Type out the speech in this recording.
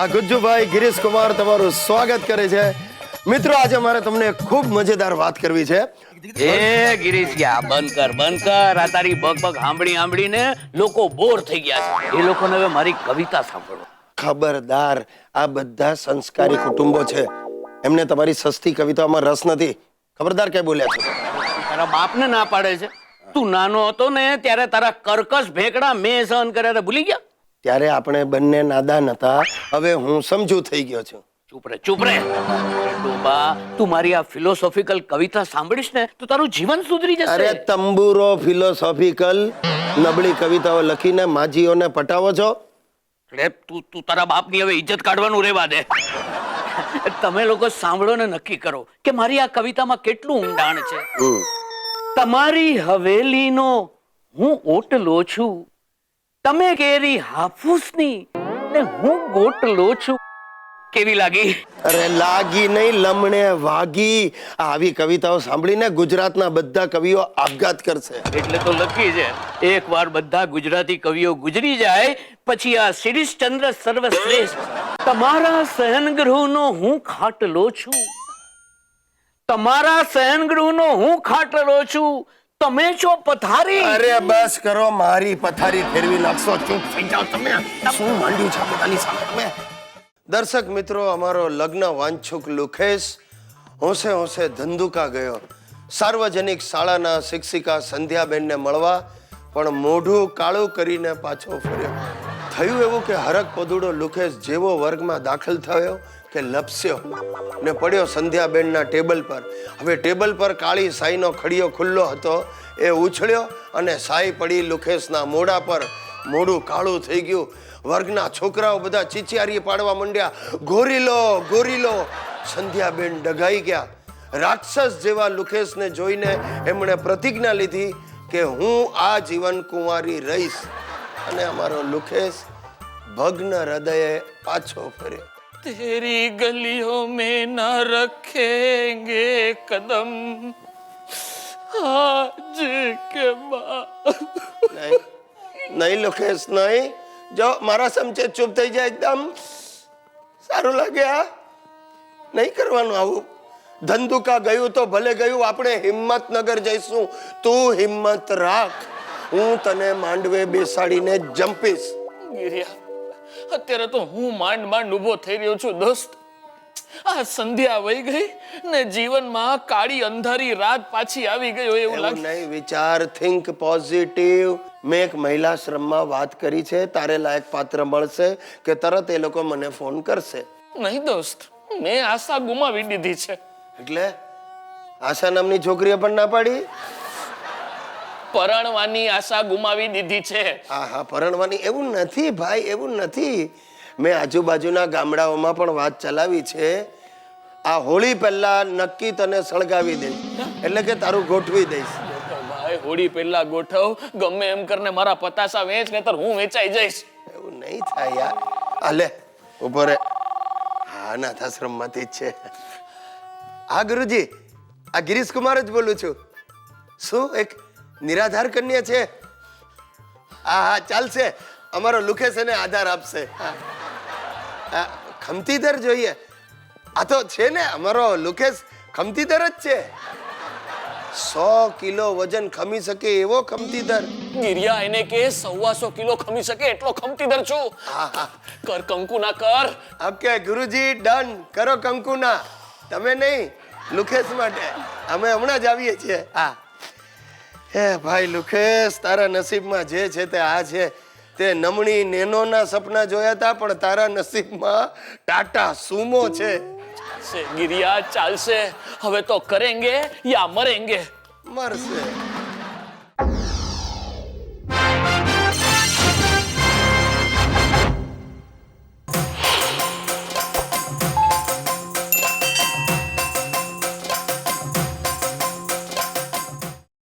આ ગુજ્જુભાઈ ગિરીશ કુમાર તમારું સ્વાગત કરે છે. મિત્રો, આજે મારે તમને ખૂબ મજેદાર વાત કરવી છે. એ ગિરીશિયા, બંધ કર. આ તારી બગ સાંભળીને લોકો બોર થઈ ગયા છે. એ લોકોને હવે મારી કવિતા સાંભળો. ખબરદાર, આ બધા સંસ્કારી કુટુંબો છે, એમને તમારી સસ્તી કવિતાઓમાં રસ નથી. ખબરદાર કે બોલ્યા છો? તારા બાપને ના પાડે છે. તું નાનો હતો ને ત્યારે તારા કર્કશ ભેકડા મેં સહન કર્યા હતા, ભૂલી ગયા? ત્યારે આપણે બંને નાદાન હતા. હવે હું સમજુ થઈ ગયો છું. ચૂપ રે ડોબા, તું મારી આ ફિલોસોફિકલ કવિતા સાંભળીશ ને તો તારું જીવન સુધરી જશે. અરે તંબુરો ફિલોસોફિકલ નબળી કવિતાઓ લખીને માજીઓને પટાવો છો. તું તારા બાપની હવે ઇજ્જત કાઢવાનું રહેવા દે. તમે લોકો સાંભળો ને નક્કી કરો કે મારી આ કવિતામાં કેટલું ઊંડાણ છે. તમારી હવેલીનો હું ઓટલો છું, તમે કેરી હાફૂસની ને હું ગોટલો છું. કેવી લાગી? અરે લાગી નહીં, લમણે વાગી. આવી કવિતાઓ સાંભળીને ગુજરાતના બધા કવિઓ આપઘાત કરશે. એટલે તો લખી છે, એકવાર બધા ગુજરાતી કવિઓ ગુજરી જાય પછી આ શિરીષચંદ્ર સર્વશ્રેષ્ઠ. તમારા શયનગૃહનો હું ખાટલો છું, તમારા શયનગૃહનો હું ખાટલો છું, તમે છો પથારી. અરે બસ કરો, મારી પથારી ફેરવી નાખશો. ચૂપ થઈ જાઓ તમે. શું માંડ્યું છે પોતાની સામે તમે? દર્શક મિત્રો, અમારો લગ્ન વાંછુક લુખેશ હોંશે હોંશે ધંધુકા ગયો સાર્વજનિક શાળાના શિક્ષિકા સંધ્યાબેનને મળવા, પણ મોઢું કાળું કરીને પાછો ફર્યો. થયું એવું કે હરક પદુડો લુખેશ જેવો વર્ગમાં દાખલ થયો કે લપસ્યો ને પડ્યો સંધ્યાબેનના ટેબલ પર. હવે ટેબલ પર કાળી સાઈનો ખડિયો ખુલ્લો હતો. એ ઉછળ્યો અને સાઈ પડી લુખેશના મોઢા પર. મોઢું કાળું થઈ ગયું. વર્ગના છોકરાઓ બધા ચીચિયારી પાડવા માંડ્યા, ગોરીલો ગોરીલો. સંધ્યાબેન ડઘાઈ ગયા. રાક્ષસ જેવા લુખેશને જોઈને એમણે પ્રતિજ્ઞા લીધી કે હું આ જીવન કુંવારી રહીશ. અને અમારો લુખેશ ભગ્ન હૃદયે પાછો ફર્યો. તેરી ગલીઓ મેં ના રખેંગે કદમ આજ કે બાદ. નહીં લુખેશ, નહીં. જો મારા સમચે ચૂપ થઈ જાય, એકદમ સારું લાગે. આ નહીં કરવાનું આવું. ધંધુકા ગયું તો ભલે ગયું, આપણે હિંમતનગર જઈશું. તું હિંમત રાખ, હું તને માંડવે બેસાડીને જંપીશ. ગિરિયા, અત્યારે તો હું માંડ ઊભો થઈ રહ્યો છું દોસ્ત. આ સંધ્યા વહી ગઈ ને જીવનમાં કાળી અંધારી રાત પાછી આવી ગઈ હોય એવું એવું લાગે. નહીં, વિચાર, થિંક પોઝિટિવ. મેં એક મહિલા શ્રમમાં વાત કરી છે, તારે લાયક પાત્ર મળશે કે તરત એ લોકો મને ફોન કરશે. નહીં દોસ્ત, મેં આશા ગુમાવી દીધી છે. એટલે આશા નામની છોકરીએ પણ ના પાડી? પરણવાની આશા ગુમાવી દીધી છે. હા હા, પરણવાની. એવું નથી ભાઈ, એવું નથી. મેં આજુબાજુના ગામડાઓમાં પણ વાત ચલાવી છે. આ હોળી પહેલા નક્કી તને સળગાવી દઈશ, એટલે કે તારું ગોઠવી દઈશ. ભાઈ, હોળી પહેલા ગોઠવ, ગમે એમ કરીને મારા પતાસા વેચ, નહીતર હું વેચાઈ જઈશ. એવું નહીં થાય યાર. આ લે, ઉભો રે. હા, અનાથાશ્રમમાંથી જ છે. હા ગુરુજી, આ ગિરીશ કુમાર જ બોલું છું. શું એક નિરાધાર કન્યા છે? હા હા, ચાલશે. અમારો લુખેશ એને આધાર આપશે. હા, ખમતીધર જોઈએ. આ તો છે ને, અમારો લુખેશ ખમતીધર જ છે. 100 કિલો વજન ખમી શકે એવો ખમતીધર. ગિરિયા, એને કે 125 કિલો ખમી શકે એટલો ખમતીધર છું. હા હા, કર કંકુના કર. ઓકે ગુરુજી, ડન. કરો કંકુના. તમે નહીં, લુખેશ માટે. અમે હમણાં જ આવીએ છીએ. હા. હે ભાઈ લુખેશ, તારા નસીબમાં જે છે તે આ છે. તે નમણી નેનોના સપના જોયા હતા, પણ તારા નસીબમાં ટાટા સુમો છે. ચાલશે ગિરિયા, ચાલશે. હવે તો કરેંગે યા મરેંગે. મરશે.